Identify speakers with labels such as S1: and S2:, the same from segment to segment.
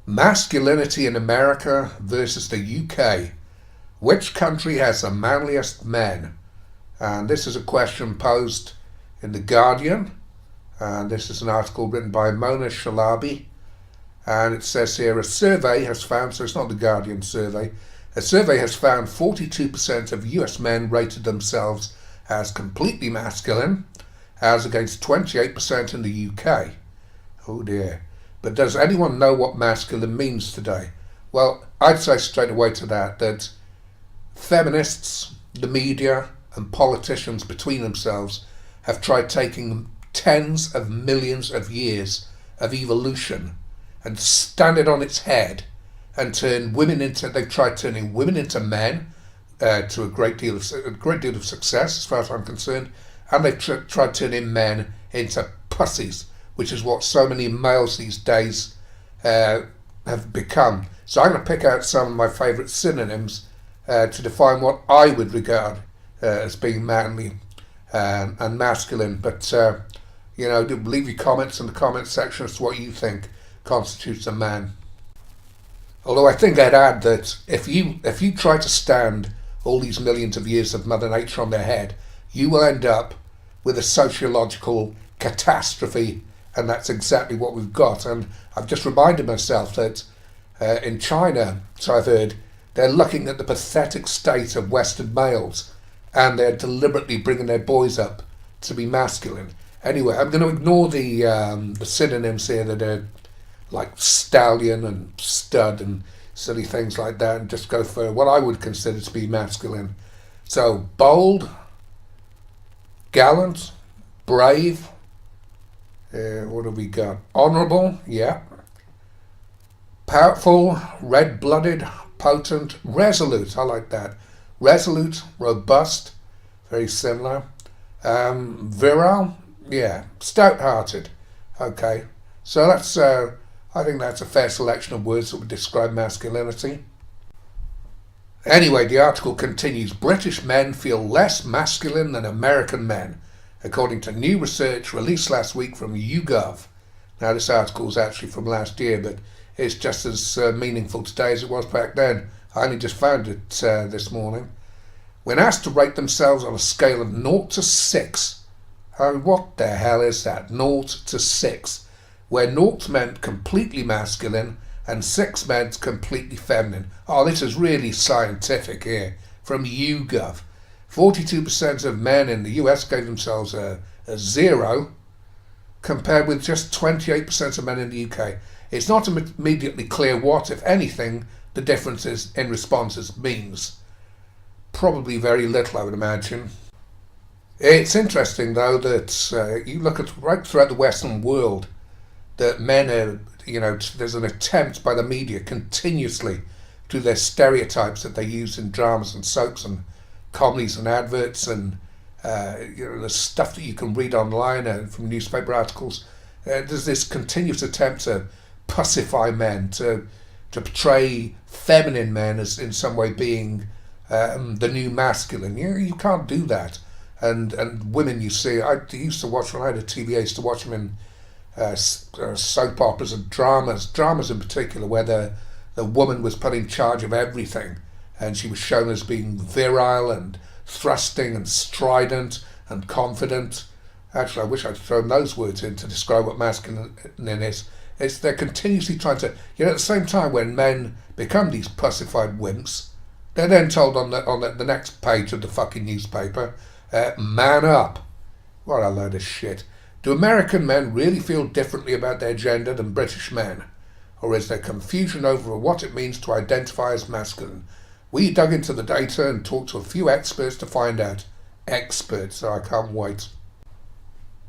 S1: Masculinity in America versus the UK. Which country has the manliest men? And this is a question posed in The Guardian. And this is an article written by Mona Shalabi. And it says here, a survey has found, so it's not the Guardian survey, a survey has found 42% of US men rated themselves as completely masculine, as against 28% in the UK. Oh dear. But does anyone know what masculine means today? Well, I'd say straight away to that feminists, the media, and politicians between themselves have tried taking tens of millions of years of evolution and stand it on its head and they've tried turning women into men to a great deal of success as far as I'm concerned, and they've tried turning men into pussies, which is what so many males these days have become. So I'm going to pick out some of my favourite synonyms to define what I would regard as being manly and masculine. But leave your comments in the comments section as to what you think constitutes a man. Although I think I'd add that if you try to stand all these millions of years of Mother Nature on their head, you will end up with a sociological catastrophe, and that's exactly what we've got. And I've just reminded myself that in China, so I've heard, they're looking at the pathetic state of Western males, and they're deliberately bringing their boys up to be masculine. Anyway, I'm going to ignore the synonyms here that are like stallion and stud and silly things like that, and just go for what I would consider to be masculine. So bold, gallant, brave, what have we got? Honourable, yeah. Powerful, red-blooded, potent, resolute, I like that. Resolute, robust, very similar. Virile, yeah. Stout-hearted, okay. So that's, I think that's a fair selection of words that would describe masculinity. Anyway, the article continues. British men feel less masculine than American men, according to new research released last week from YouGov. Now, this article is actually from last year, but it's just as meaningful today as it was back then. I only just found it this morning. When asked to rate themselves on a scale of 0 to 6, what the hell is that? 0 to 6. Where 0 meant completely masculine and 6 meant completely feminine. Oh, this is really scientific here from YouGov. 42% of men in the US gave themselves a 0, compared with just 28% of men in the UK. It's not immediately clear what, if anything, the differences in responses means. Probably very little, I would imagine. It's interesting, though, that you look at right throughout the Western world, that men are, there's an attempt by the media continuously to their stereotypes that they use in dramas and soaps and comedies and adverts and the stuff that you can read online from newspaper articles. There's this continuous attempt to pussify men, to portray feminine men as in some way being the new masculine. You can't do that. And women, you see, I used to watch, when I had a TV, I used to watch them in soap operas and dramas in particular, where the woman was put in charge of everything, and she was shown as being virile and thrusting and strident and confident. Actually, I wish I'd thrown those words in to describe what masculine is. They're continuously trying to, at the same time when men become these pussified wimps, they're then told on the next page of the fucking newspaper, man up. What a load of shit. Do American men really feel differently about their gender than British men? Or is there confusion over what it means to identify as masculine? We dug into the data and talked to a few experts to find out. Experts, so I can't wait.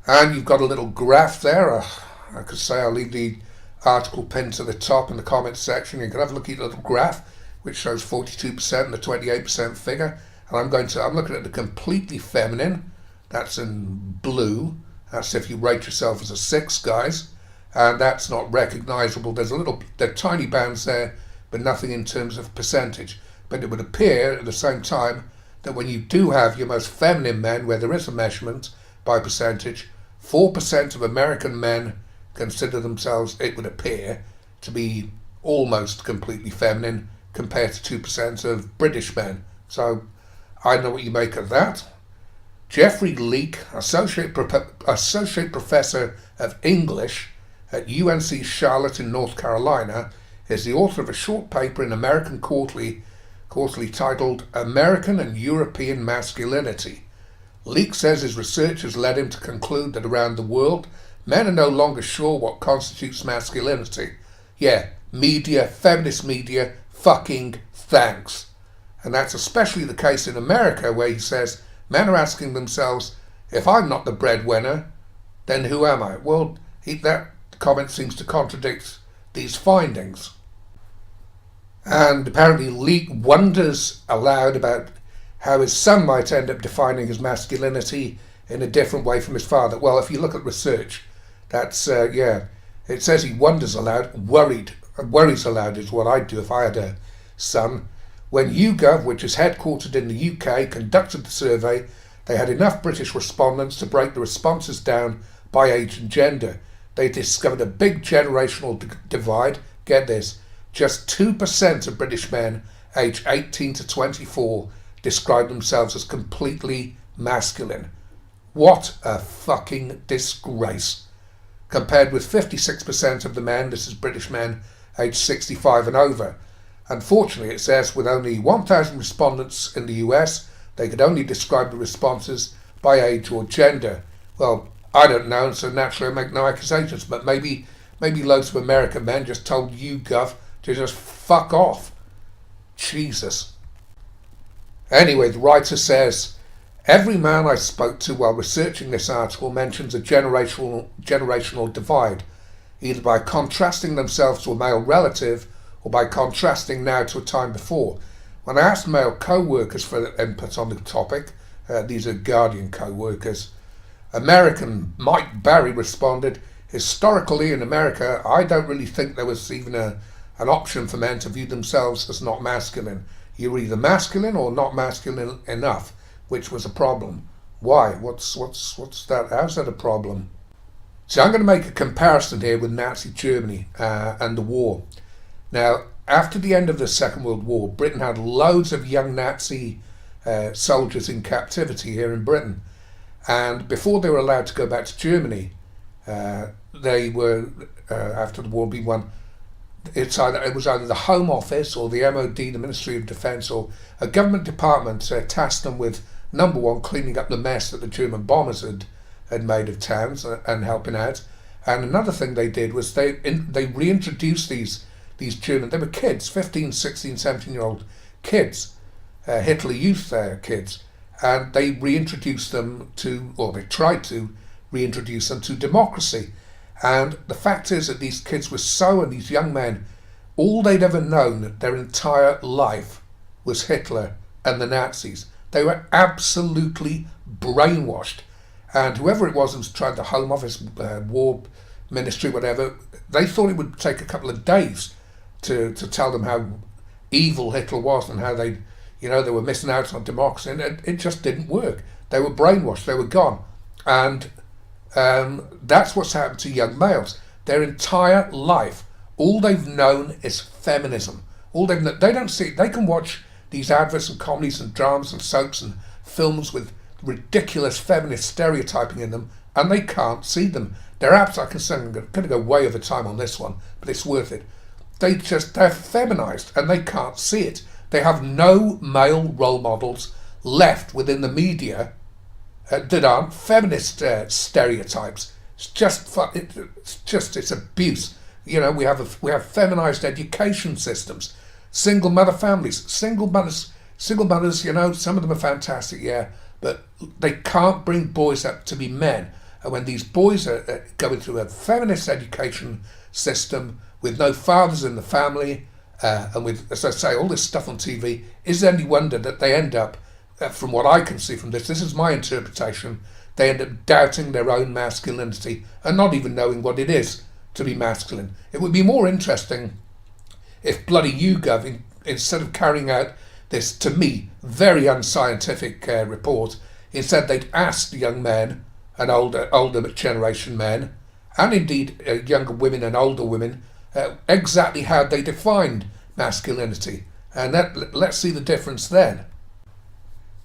S1: And you've got a little graph there. I could say I'll leave the article pinned to the top in the comments section. You can have a look at the little graph, which shows 42% and the 28% figure. And I'm looking at the completely feminine. That's in blue. That's if you rate yourself as a 6, guys. And that's not recognisable. There are tiny bands there, but nothing in terms of percentage. But it would appear at the same time that when you do have your most feminine men, where there is a measurement by percentage, 4% of American men consider themselves, it would appear, to be almost completely feminine compared to 2% of British men. So I don't know what you make of that. Jeffrey Leake, Associate Professor of English at UNC Charlotte in North Carolina, is the author of a short paper in American Quarterly titled American and European Masculinity. Leake says his research has led him to conclude that around the world, men are no longer sure what constitutes masculinity. Yeah, media, feminist media, fucking thanks. And that's especially the case in America, where he says men are asking themselves, if I'm not the breadwinner, then who am I? Well, that comment seems to contradict these findings. And apparently Leake wonders aloud about how his son might end up defining his masculinity in a different way from his father. Well, if you look at research, that's, it says he wonders aloud, worries aloud is what I'd do if I had a son. When YouGov, which is headquartered in the UK, conducted the survey, they had enough British respondents to break the responses down by age and gender. They discovered a big generational divide. Get this, just 2% of British men aged 18 to 24 describe themselves as completely masculine. What a fucking disgrace. Compared with 56% of the men, this is British men, aged 65 and over. Unfortunately, it says with only 1,000 respondents in the US, they could only describe the responses by age or gender. Well, I don't know, and so naturally I make no accusations, but maybe loads of American men just told YouGov to just fuck off. Jesus. Anyway, the writer says, every man I spoke to while researching this article mentions a generational divide, either by contrasting themselves to a male relative or by contrasting now to a time before. When I asked male co-workers for input on the topic, these are Guardian co-workers, American Mike Barry responded, historically in America, I don't really think there was even an option for men to view themselves as not masculine. You were either masculine or not masculine enough, which was a problem. Why? What's that? How's that a problem? So I'm going to make a comparison here with Nazi Germany and the war. Now, after the end of the Second World War, Britain had loads of young Nazi soldiers in captivity here in Britain. And before they were allowed to go back to Germany, they were, after the war being won, it was either the Home Office or the MOD, the Ministry of Defence, or a government department tasked them with, number one, cleaning up the mess that the German bombers had made of towns and helping out. And another thing they did was they reintroduced these German, they were kids, 15, 16, 17-year-old kids, Hitler Youth kids, and they reintroduced them to, or they tried to reintroduce them to democracy. And the fact is that these kids were and these young men, all they'd ever known their entire life was Hitler and the Nazis. They were absolutely brainwashed. And whoever it was who tried the Home Office, War Ministry, whatever, they thought it would take a couple of days to tell them how evil Hitler was and how they were missing out on democracy. And it just didn't work. They were brainwashed. They were gone. And that's what's happened to young males. Their entire life, all they've known is feminism. They don't see. They can watch these adverts and comedies and dramas and soaps and films with ridiculous feminist stereotyping in them, and they can't see them. They're I'm going to go way over time on this one, but it's worth it. They're feminized and they can't see it. They have no male role models left within the media that aren't feminist stereotypes. It's abuse. We have feminized education systems, single mother families, single mothers. Some of them are fantastic, yeah, but they can't bring boys up to be men. And when these boys are going through a feminist education system with no fathers in the family, and with, as I say, all this stuff on TV, is there any wonder that they end up, from what I can see from this is my interpretation, they end up doubting their own masculinity and not even knowing what it is to be masculine. It would be more interesting if bloody YouGov, instead of carrying out this, to me, very unscientific report, instead they'd asked young men and older generation men, and indeed younger women and older women, exactly how they defined masculinity. And let's see the difference then.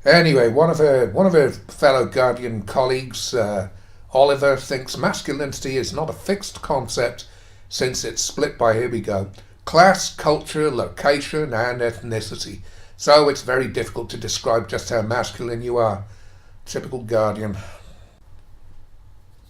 S1: Anyway, one of her fellow Guardian colleagues, Oliver, thinks masculinity is not a fixed concept since it's split by, here we go, class, culture, location, and ethnicity. So it's very difficult to describe just how masculine you are. Typical Guardian.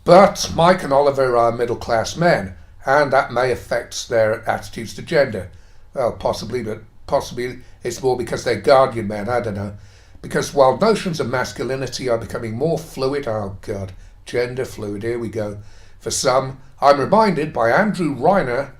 S1: But Mike and Oliver are middle-class men, and that may affect their attitudes to gender. Well, possibly, but possibly it's more because they're Guardian men, I don't know. Because while notions of masculinity are becoming more fluid, oh God, gender fluid, here we go. For some, I'm reminded by Andrew Reiner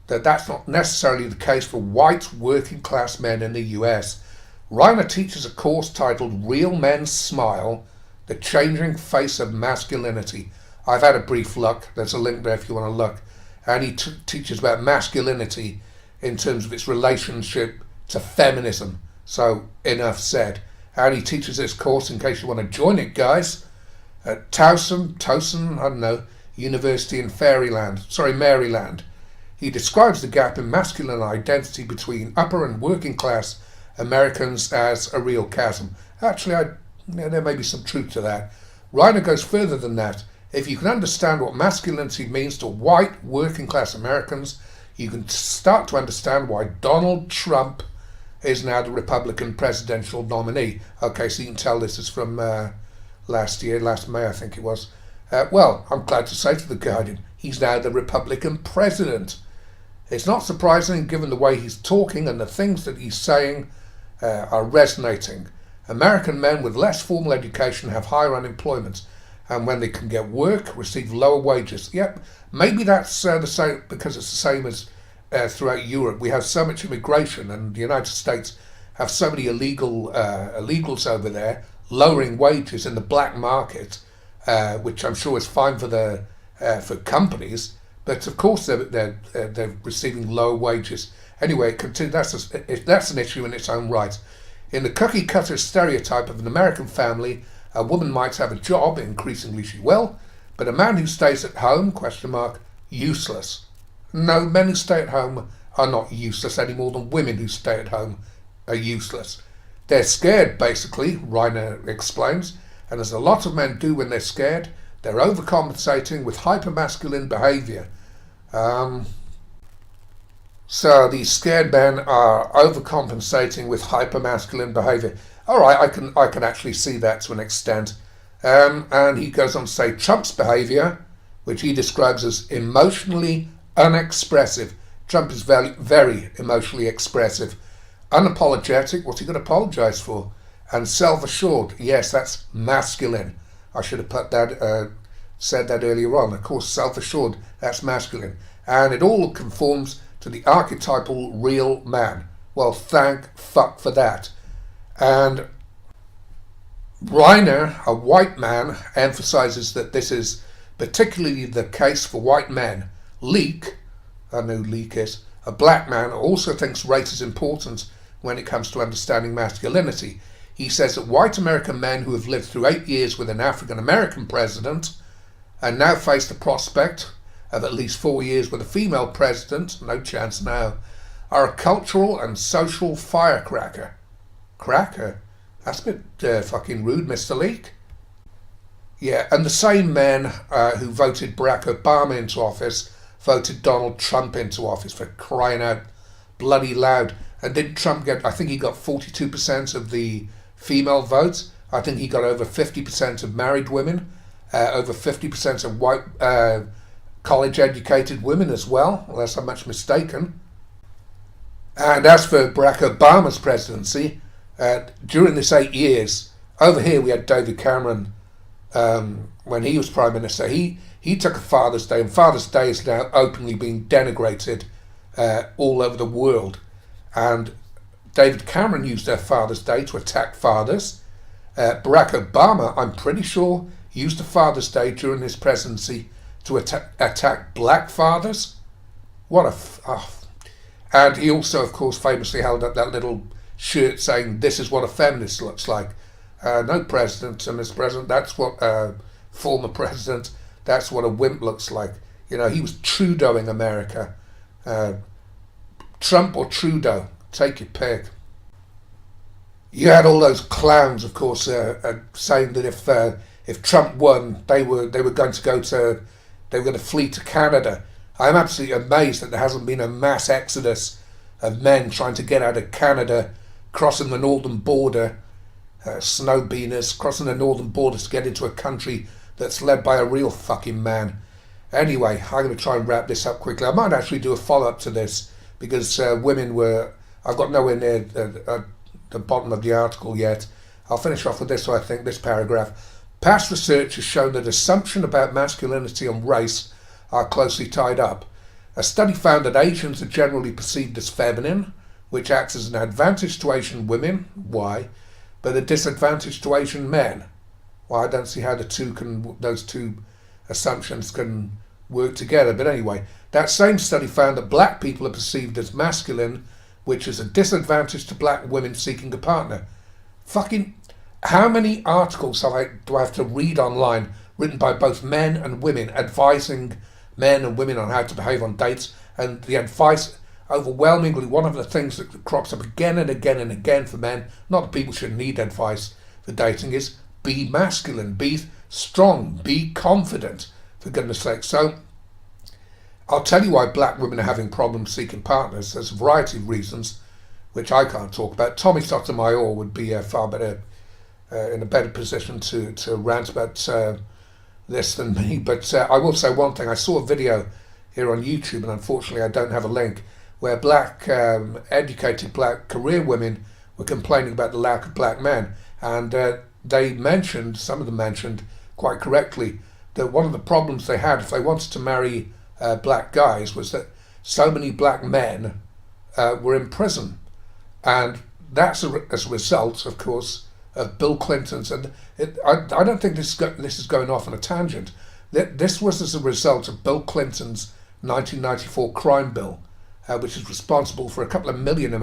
S1: that that's not necessarily the case for white working class men in the US. Reiner teaches a course titled Real Men Smile, The Changing Face of Masculinity. I've had a brief look, there's a link there if you want to look. And he teaches about masculinity in terms of its relationship to feminism. So, enough said. And he teaches this course, in case you want to join it, guys, at Towson, I don't know, University in Maryland. He describes the gap in masculine identity between upper and working class Americans as a real chasm. Actually, there may be some truth to that. Reiner goes further than that. If you can understand what masculinity means to white working class Americans, you can start to understand why Donald Trump is now the Republican presidential nominee. Okay, so you can tell this is from last May, I think it was. Well, I'm glad to say to the Guardian, he's now the Republican president. It's not surprising given the way he's talking and the things that he's saying are resonating. American men with less formal education have higher unemployment, and when they can get work, receive lower wages. Yep, maybe that's the same because it's the same as throughout Europe. We have so much immigration, and the United States have so many illegals over there, lowering wages in the black market, which I'm sure is fine for companies. But of course they're receiving low wages. Anyway, that's an issue in its own right. In the cookie cutter stereotype of an American family, a woman might have a job, increasingly she will, but a man who stays at home, useless. No, men who stay at home are not useless any more than women who stay at home are useless. They're scared, basically, Reiner explains, and as a lot of men do when they're scared, they're overcompensating with hypermasculine behaviour. So these scared men are overcompensating with hypermasculine behaviour. All right, I can actually see that to an extent. And he goes on to say Trump's behaviour, which he describes as emotionally unexpressive. Trump is very, very emotionally expressive. Unapologetic, what's he going to apologise for? And self-assured, yes, that's masculine. I should have said that earlier on. Of course, self-assured, that's masculine. And it all conforms to the archetypal real man. Well, thank fuck for that. And Reiner, a white man, emphasises that this is particularly the case for white men. Leak, I know Leak is, a black man, also thinks race is important when it comes to understanding masculinity. He says that white American men who have lived through 8 years with an African American president and now face the prospect of at least 4 years with a female president, no chance now, are a cultural and social firecracker. Cracker? That's a bit fucking rude, Mr. Leak. Yeah, and the same men who voted Barack Obama into office voted Donald Trump into office, for crying out bloody loud. And did Trump get, I think he got 42% of the female votes. I think he got over 50% of married women, over 50% of white college-educated women as well, unless I'm much mistaken. And as for Barack Obama's presidency, during this 8 years, over here we had David Cameron when he was Prime Minister. He took a Father's Day, and Father's Day is now openly being denigrated all over the world. And David Cameron used their Father's Day to attack fathers. Barack Obama, I'm pretty sure, used the Father's Day during his presidency to attack black fathers. And he also, of course, famously held up that little shirt saying, "This is what a feminist looks like." No president, Mr. President, that's what a former president, that's what a wimp looks like. You know, he was Trudeauing America. Uh, Trump or Trudeau, take your pick. You had all those clowns, of course, saying that if Trump won, they were going to they were going to flee to Canada. I'm absolutely amazed that there hasn't been a mass exodus of men trying to get out of Canada, crossing the northern border, snowbeaners crossing the northern border to get into a country that's led by a real fucking man. Anyway, I'm going to try and wrap this up quickly. I might actually do a follow-up to this because women were... I've got nowhere near the bottom of the article yet. I'll finish off with this, I think, this paragraph. Past research has shown that assumptions about masculinity and race are closely tied up. A study found that Asians are generally perceived as feminine, which acts as an advantage to Asian women. Why? But a disadvantage to Asian men. Well, I don't see how those two assumptions can work together. But anyway, that same study found that black people are perceived as masculine, which is a disadvantage to black women seeking a partner. Fucking, how many articles do I have to read online written by both men and women advising men and women on how to behave on dates? And the advice, overwhelmingly, one of the things that crops up again and again and again for men, not that people should need advice for dating, is be masculine, be strong, be confident, for goodness sake. So I'll tell you why black women are having problems seeking partners. There's a variety of reasons, which I can't talk about. Tommy Sotomayor would be far better, in a better position to rant about this than me. But I will say one thing. I saw a video here on YouTube, and unfortunately I don't have a link, where black, educated black career women were complaining about the lack of black men. And some of them mentioned quite correctly, that one of the problems they had if they wanted to marry black guys was that so many black men were in prison. And that's as a result, of course, of Bill Clinton's, and I don't think this is going off on a tangent. This was as a result of Bill Clinton's 1994 crime bill, which is responsible for a couple of million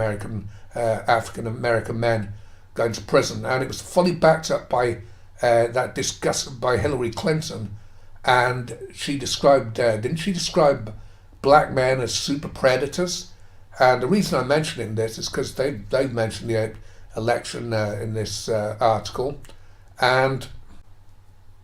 S1: African American men going to prison, and it was fully backed up by that discussion by Hillary Clinton, and she described, didn't she describe black men as super predators? And the reason I'm mentioning this is because they've mentioned the election in this article, and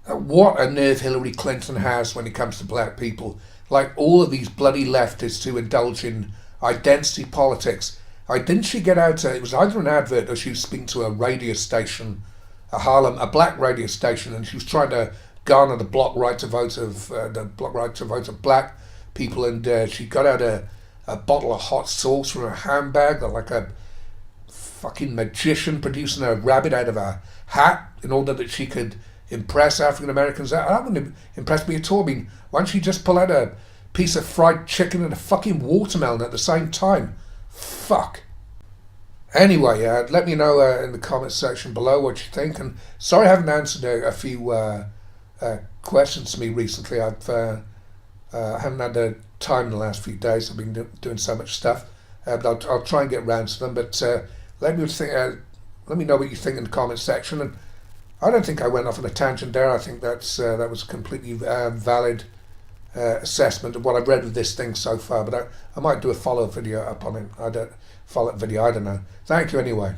S1: what a nerve Hillary Clinton has when it comes to black people. Like all of these bloody leftists who indulge in identity politics. Didn't she get out, it was either an advert or she was speaking to a radio station, a black radio station, and she was trying to garner the block right to vote of black people, and she got out a bottle of hot sauce from her handbag, like a fucking magician producing a rabbit out of a hat in order that she could impress African Americans. That wouldn't impress me at all. I mean, why don't she just pull out a piece of fried chicken and a fucking watermelon at the same time? Fuck. Anyway, let me know in the comments section below what you think. And sorry I haven't answered a few questions to me recently. I haven't had the time in the last few days. I've been doing so much stuff. But I'll try and get round to them. But let me know what you think in the comments section. And I don't think I went off on a tangent there. I think that was a completely valid assessment of what I've read of this thing so far. But I might do a follow-up video up on it. I don't know. Thank you anyway.